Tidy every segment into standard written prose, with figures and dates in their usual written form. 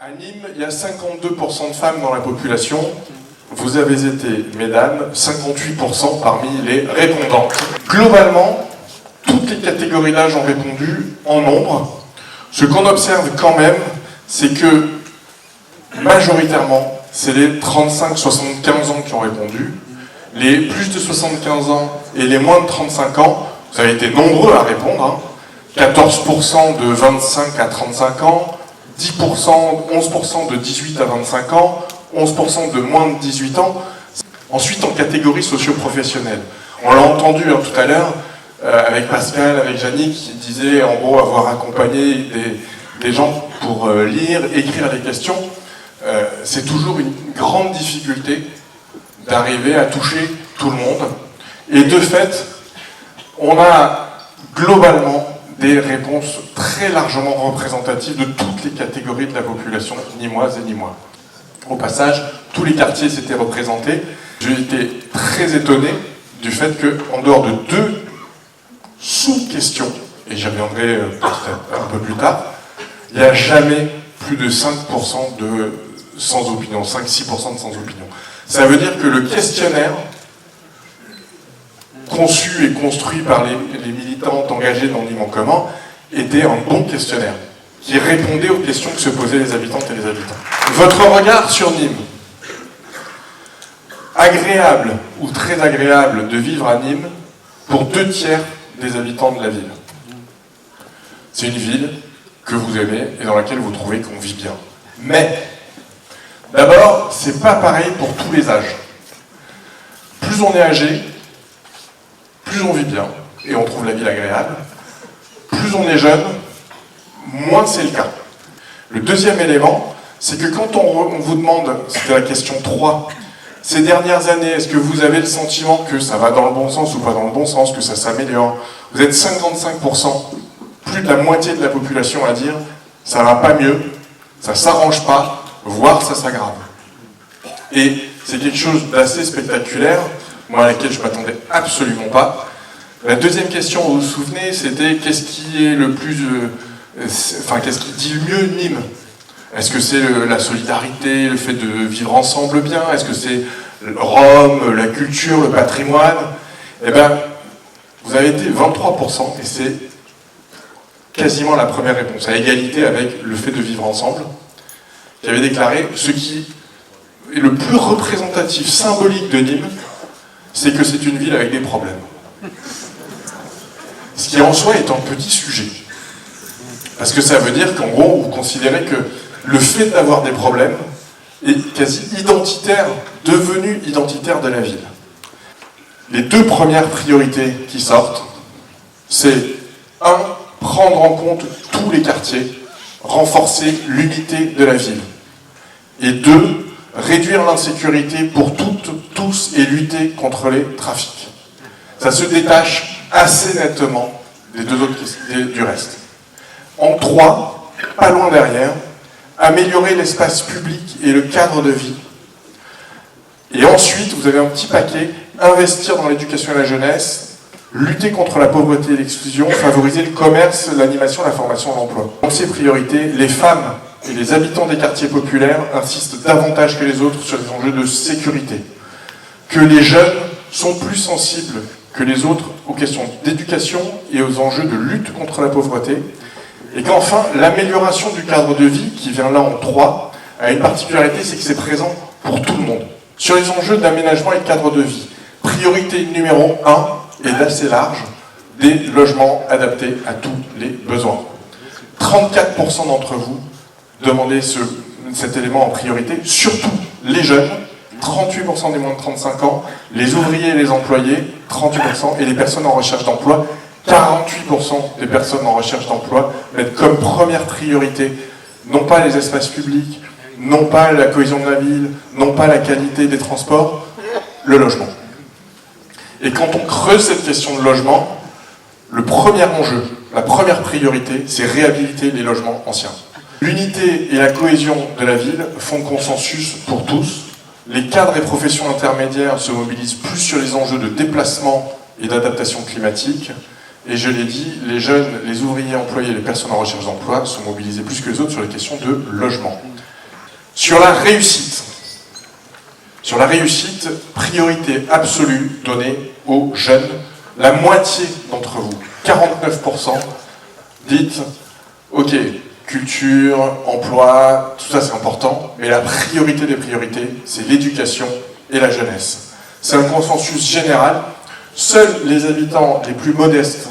À Nîmes, il y a 52% de femmes dans la population. Vous avez été, mesdames, 58% parmi les répondantes. Globalement, toutes les catégories d'âge ont répondu en nombre. Ce qu'on observe quand même, c'est que majoritairement, c'est les 35-75 ans qui ont répondu. Les plus de 75 ans et les moins de 35 ans, vous avez été nombreux à répondre. 14% de 25 à 35 ans, 10%, 11% de 18 à 25 ans, 11% de moins de 18 ans. Ensuite, en catégorie socio-professionnelle. On l'a entendu tout à l'heure, avec Pascal, avec Jannick, qui disait en gros avoir accompagné des gens pour lire, écrire des questions. C'est toujours une grande difficulté d'arriver à toucher tout le monde. Et de fait, on a globalement des réponses très largement représentatives de toutes les catégories de la population nîmoise et nîmois. Au passage, tous les quartiers s'étaient représentés. J'ai été très étonné du fait qu'en dehors de 2 sous-questions, et j'y reviendrai un peu plus tard, il n'y a jamais plus de 5% de sans opinion, 5-6% de sans opinion. Ça veut dire que le questionnaire, conçu et construit par les militantes engagées dans Nîmes en commun, était un bon questionnaire, qui répondait aux questions que se posaient les habitantes et les habitants. Votre regard sur Nîmes. Agréable ou très agréable de vivre à Nîmes pour 2/3 des habitants de la ville. C'est une ville que vous aimez et dans laquelle vous trouvez qu'on vit bien. Mais, d'abord, c'est pas pareil pour tous les âges. Plus on est âgé, plus on vit bien et on trouve la ville agréable. Plus on est jeune, moins c'est le cas. Le deuxième élément, c'est que quand on vous demande, c'était la question 3, ces dernières années, est-ce que vous avez le sentiment que ça va dans le bon sens ou pas dans le bon sens, que ça s'améliore? Vous êtes 55%, plus de la moitié de la population à dire ça va pas mieux, ça s'arrange pas, voire ça s'aggrave. Et c'est quelque chose d'assez spectaculaire, moi à laquelle je m'attendais absolument pas. La deuxième question, vous vous souvenez, c'était qu'est-ce qui est le plus... qu'est-ce qui dit le mieux Nîmes? Est-ce que c'est la solidarité, le fait de vivre ensemble bien? Est-ce que c'est Rome, la culture, le patrimoine? Eh bien, vous avez été 23%, et c'est quasiment la première réponse, à égalité avec le fait de vivre ensemble, qui avait déclaré ce qui est le plus représentatif, symbolique de Nîmes, c'est que c'est une ville avec des problèmes. Ce qui en soi est un petit sujet. Parce que ça veut dire qu'en gros, vous considérez que le fait d'avoir des problèmes est quasi identitaire, devenu identitaire de la ville. Les 2 premières priorités qui sortent, c'est 1, prendre en compte tous les quartiers, renforcer l'unité de la ville. Et 2, réduire l'insécurité pour toutes, tous et lutter contre les trafics. Ça se détache assez nettement des 2 autres du reste. En 3, pas loin derrière, améliorer l'espace public et le cadre de vie. Et ensuite, vous avez un petit paquet, investir dans l'éducation et la jeunesse, lutter contre la pauvreté et l'exclusion, favoriser le commerce, l'animation, la formation et l'emploi. Dans ces priorités, les femmes et les habitants des quartiers populaires insistent davantage que les autres sur les enjeux de sécurité. Que les jeunes sont plus sensibles que les autres aux questions d'éducation et aux enjeux de lutte contre la pauvreté. Et qu'enfin, l'amélioration du cadre de vie, qui vient là en 3, a une particularité, c'est que c'est présent pour tout le monde. Sur les enjeux d'aménagement et de cadre de vie, priorité numéro 1 est d'assez large, des logements adaptés à tous les besoins. 34% d'entre vous demandez cet élément en priorité, surtout les jeunes, 38% des moins de 35 ans, les ouvriers et les employés, 38%, et les personnes en recherche d'emploi, 48% des personnes en recherche d'emploi mettent comme première priorité non pas les espaces publics, non pas la cohésion de la ville, non pas la qualité des transports, le logement. Et quand on creuse cette question de logement, le premier enjeu, la première priorité, c'est réhabiliter les logements anciens. L'unité et la cohésion de la ville font consensus pour tous. Les cadres et professions intermédiaires se mobilisent plus sur les enjeux de déplacement et d'adaptation climatique. Et je l'ai dit, les jeunes, les ouvriers employés et les personnes en recherche d'emploi sont mobilisés plus que les autres sur les questions de logement. Sur la réussite. Sur la réussite, priorité absolue donnée aux jeunes. La moitié d'entre vous, 49%, dites « Ok, culture, emploi, tout ça c'est important, mais la priorité des priorités, c'est l'éducation et la jeunesse. » C'est un consensus général. Seuls les habitants les plus modestes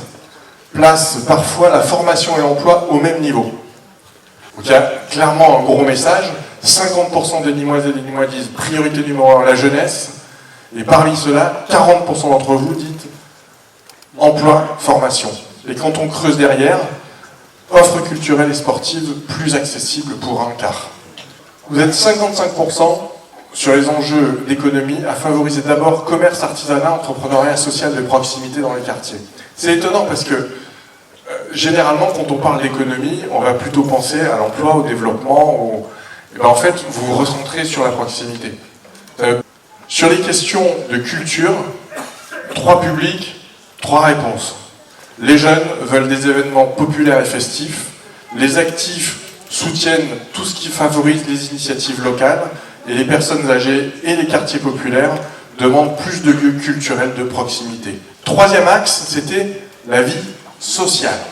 placent parfois la formation et l'emploi au même niveau. Donc il y a clairement un gros message. 50% des Limoises et des Limois disent priorité numéro 1 la jeunesse, et parmi ceux-là, 40% d'entre vous dites emploi, formation. Et quand on creuse derrière, offres culturelles et sportives plus accessibles pour un quart. Vous êtes 55% sur les enjeux d'économie à favoriser d'abord commerce, artisanat, entrepreneuriat social de proximité dans les quartiers. C'est étonnant parce que généralement, quand on parle d'économie, on va plutôt penser à l'emploi, au développement, Et ben en fait, vous vous recentrez sur la proximité. Sur les questions de culture, 3 publics, 3 réponses. Les jeunes veulent des événements populaires et festifs. Les actifs soutiennent tout ce qui favorise les initiatives locales. Et les personnes âgées et les quartiers populaires demandent plus de lieux culturels de proximité. 3e axe, c'était la vie sociale.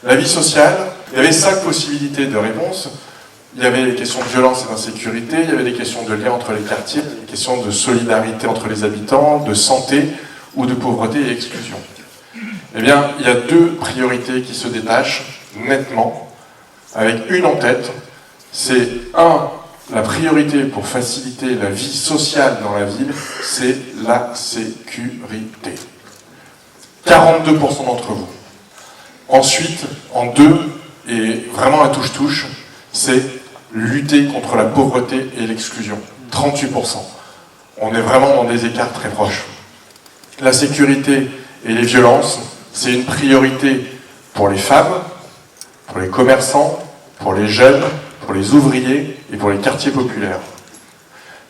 La vie sociale, il y avait 5 possibilités de réponse. Il y avait les questions de violence et d'insécurité, il y avait des questions de lien entre les quartiers, des questions de solidarité entre les habitants, de santé ou de pauvreté et exclusion. Eh bien, il y a 2 priorités qui se détachent nettement, avec une en tête. C'est la priorité pour faciliter la vie sociale dans la ville, c'est la sécurité. 42% d'entre vous. Ensuite, en 2, et vraiment à touche-touche, c'est lutter contre la pauvreté et l'exclusion. 38%. On est vraiment dans des écarts très proches. La sécurité et les violences, c'est une priorité pour les femmes, pour les commerçants, pour les jeunes, pour les ouvriers et pour les quartiers populaires.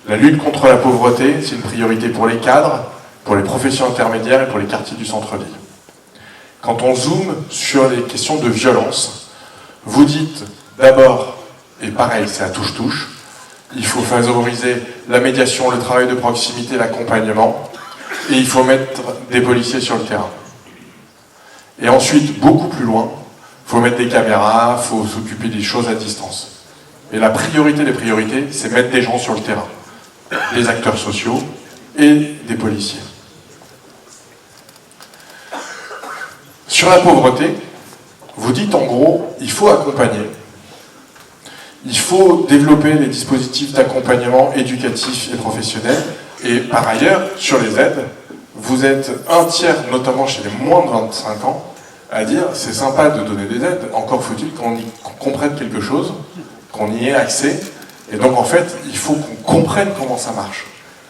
La lutte contre la pauvreté, c'est une priorité pour les cadres, pour les professions intermédiaires et pour les quartiers du centre-ville. Quand on zoome sur les questions de violence, vous dites d'abord, et pareil, c'est à touche-touche, il faut favoriser la médiation, le travail de proximité, l'accompagnement, et il faut mettre des policiers sur le terrain. Et ensuite, beaucoup plus loin, il faut mettre des caméras, il faut s'occuper des choses à distance. Et la priorité des priorités, c'est mettre des gens sur le terrain, des acteurs sociaux et des policiers. Sur la pauvreté, vous dites en gros, il faut accompagner. Il faut développer les dispositifs d'accompagnement éducatif et professionnel. Et par ailleurs, sur les aides, vous êtes un tiers, notamment chez les moins de 25 ans, à dire c'est sympa de donner des aides, encore faut-il qu'on y comprenne quelque chose, qu'on y ait accès. Et donc en fait, il faut qu'on comprenne comment ça marche.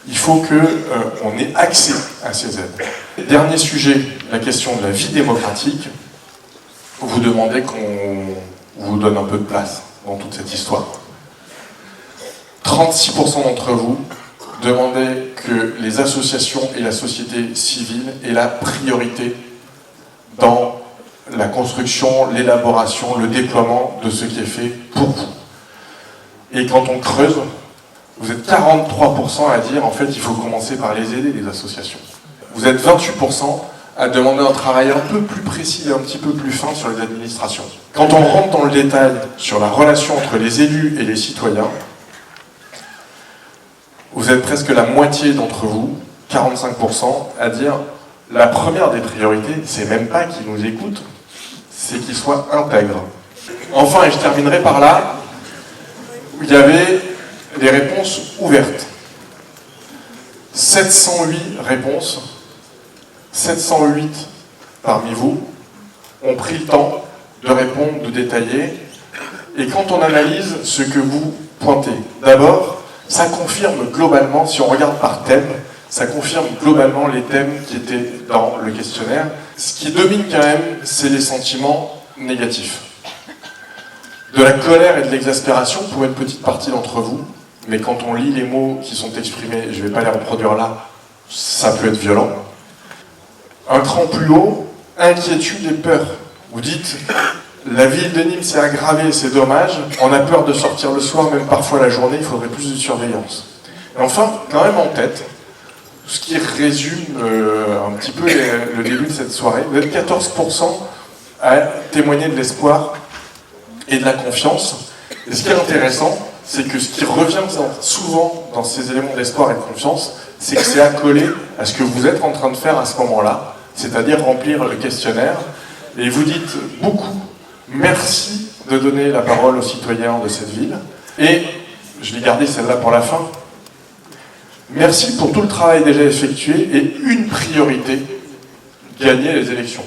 Il faut qu'on ait accès à ces aides. Dernier sujet, la question de la vie démocratique. Vous demandez qu'on vous donne un peu de place dans toute cette histoire. 36% d'entre vous demandaient que les associations et la société civile aient la priorité dans la construction, l'élaboration, le déploiement de ce qui est fait pour vous. Et quand on creuse, vous êtes 43% à dire en fait il faut commencer par les aider, les associations. Vous êtes 28% à demander un travail un peu plus précis et un petit peu plus fin sur les administrations. Quand on rentre dans le détail sur la relation entre les élus et les citoyens, vous êtes presque la moitié d'entre vous, 45%, à dire la première des priorités, c'est même pas qu'ils nous écoutent, c'est qu'ils soient intègres. Enfin, et je terminerai par là, il y avait les réponses ouvertes. 708 réponses, 708 parmi vous ont pris le temps de répondre, de détailler. Et quand on analyse ce que vous pointez, d'abord, ça confirme globalement, si on regarde par thème, ça confirme globalement les thèmes qui étaient dans le questionnaire. Ce qui domine quand même, c'est les sentiments négatifs. De la colère et de l'exaspération pour une petite partie d'entre vous, mais quand on lit les mots qui sont exprimés, je ne vais pas les reproduire là, ça peut être violent. Un cran plus haut, inquiétude et peur. Vous dites, La ville de Nîmes s'est aggravée, c'est dommage. On a peur de sortir le soir, même parfois la journée, il faudrait plus de surveillance. Et enfin, quand même en tête, ce qui résume un petit peu le début de cette soirée, vous êtes 14% à témoigner de l'espoir et de la confiance. Et ce qui est intéressant, c'est que ce qui revient souvent dans ces éléments d'espoir et de confiance, c'est que c'est accolé à ce que vous êtes en train de faire à ce moment-là, c'est-à-dire remplir le questionnaire. Et vous dites beaucoup merci de donner la parole aux citoyens de cette ville. Et, je vais garder celle-là pour la fin, merci pour tout le travail déjà effectué et une priorité, gagner les élections.